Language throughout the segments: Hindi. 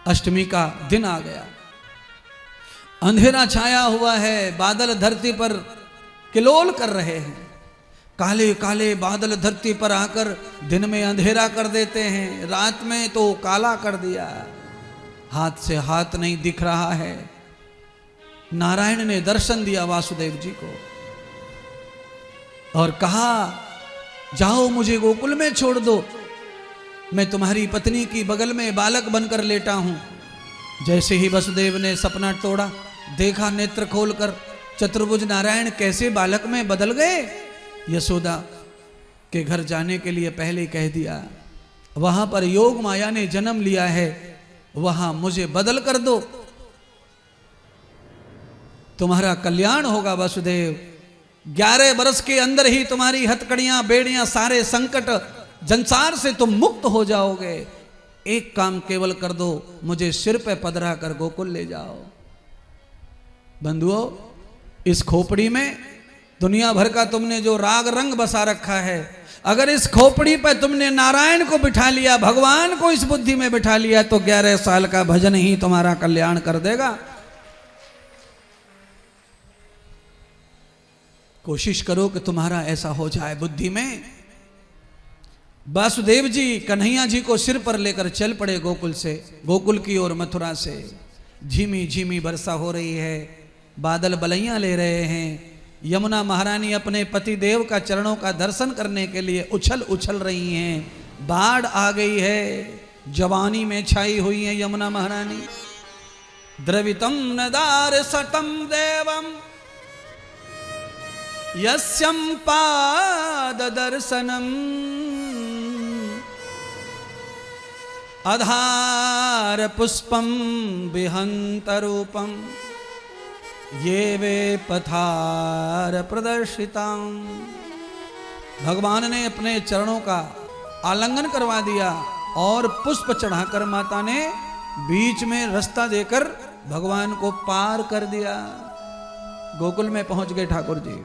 अष्टमी का दिन आ गया, अंधेरा छाया हुआ है, बादल धरती पर किलोल कर रहे हैं। काले काले बादल धरती पर आकर दिन में अंधेरा कर देते हैं, रात में तो काला कर दिया, हाथ से हाथ नहीं दिख रहा है। नारायण ने दर्शन दिया वासुदेव जी को और कहा, जाओ मुझे गोकुल में छोड़ दो, मैं तुम्हारी पत्नी की बगल में बालक बनकर लेटा हूं। जैसे ही वसुदेव ने सपना तोड़ा, देखा नेत्र खोलकर चतुर्भुज नारायण कैसे बालक में बदल गए। यशोदा के घर जाने के लिए पहले कह दिया, वहां पर योग माया ने जन्म लिया है, वहां मुझे बदल कर दो, तुम्हारा कल्याण होगा वसुदेव। 11 वर्ष के अंदर ही तुम्हारी हथकड़ियां बेड़ियां सारे संकट संसार से तुम मुक्त हो जाओगे। एक काम केवल कर दो, मुझे सिर पे पधरा कर गोकुल ले जाओ। बंधुओं, इस खोपड़ी में दुनिया भर का तुमने जो राग रंग बसा रखा है, अगर इस खोपड़ी पर तुमने नारायण को बिठा लिया, भगवान को इस बुद्धि में बिठा लिया, तो 11 साल का भजन ही तुम्हारा कल्याण कर देगा। कोशिश करो कि तुम्हारा ऐसा हो जाए बुद्धि में। वासुदेव जी कन्हैया जी को सिर पर लेकर चल पड़े गोकुल से, गोकुल की ओर मथुरा से। झीमी झीमी वर्षा हो रही है, बादल बलैया ले रहे हैं। यमुना महारानी अपने पति देव का चरणों का दर्शन करने के लिए उछल उछल रही हैं। बाढ़ आ गई है, जवानी में छाई हुई है यमुना महारानी। द्रवितम नदार सतम देवम यस्यं पाद दर्शनम आधार पुष्पम विहंत रूपम ये वे पथार प्रदर्शितां। भगवान ने अपने चरणों का आलिंगन करवा दिया और पुष्प चढ़ाकर माता ने बीच में रास्ता देकर भगवान को पार कर दिया। गोकुल में पहुंच गए ठाकुर जी।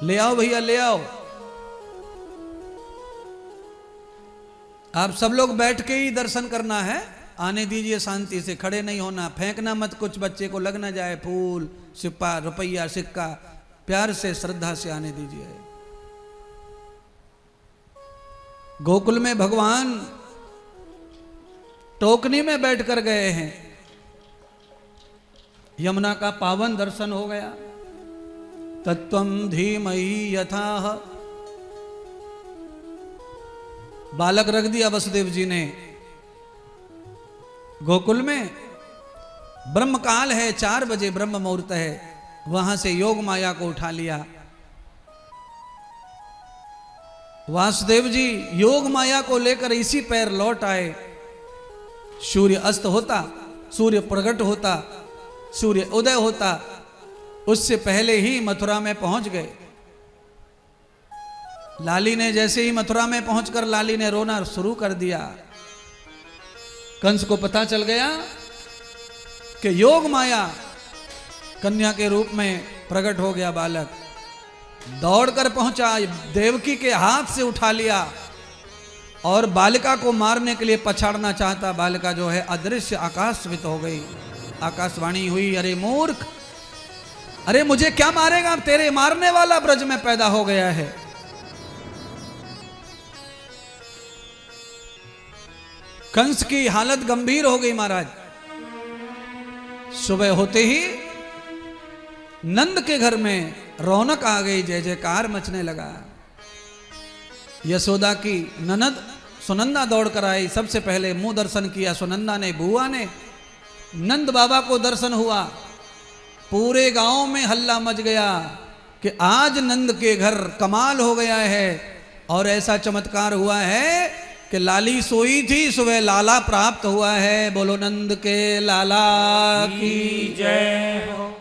ले आओ भैया, ले आओ। आप सब लोग बैठ के ही दर्शन करना है, आने दीजिए शांति से, खड़े नहीं होना, फेंकना मत, कुछ बच्चे को लग ना जाए, फूल सिक्का रुपया सिक्का, प्यार से श्रद्धा से आने दीजिए। गोकुल में भगवान टोकनी में बैठ कर गए हैं। यमुना का पावन दर्शन हो गया। तत्वं धीमहि यथाह, बालक रख दिया वसुदेव जी ने गोकुल में। ब्रह्म काल है, 4 बजे ब्रह्म मुहूर्त है, वहां से योग माया को उठा लिया। वासुदेव जी योग माया को लेकर इसी पैर लौट आए। सूर्य अस्त होता, सूर्य प्रकट होता, सूर्य उदय होता, उससे पहले ही मथुरा में पहुंच गए। लाली ने जैसे ही मथुरा में पहुंचकर लाली ने रोना शुरू कर दिया। कंस को पता चल गया कि योग माया कन्या के रूप में प्रकट हो गया बालक। दौड़कर पहुंचा, देवकी के हाथ से उठा लिया और बालिका को मारने के लिए पछाड़ना चाहता। बालिका जो है अदृश्य आकाशवित हो गई। आकाशवाणी हुई, अरे मूर्ख, अरे मुझे क्या मारेगा, तेरे मारने वाला ब्रज में पैदा हो गया है। कंस की हालत गंभीर हो गई महाराज। सुबह होते ही नंद के घर में रौनक आ गई, जय जयकार मचने लगा। यशोदा की ननद सुनंदा दौड़कर आई, सबसे पहले मुंह दर्शन किया सुनंदा ने, बुआ ने। नंद बाबा को दर्शन हुआ। पूरे गांव में हल्ला मच गया कि आज नंद के घर कमाल हो गया है और ऐसा चमत्कार हुआ है कि लाली सोई थी, सुबह लाला प्राप्त हुआ है। बोलो नंद के लाला की जय हो।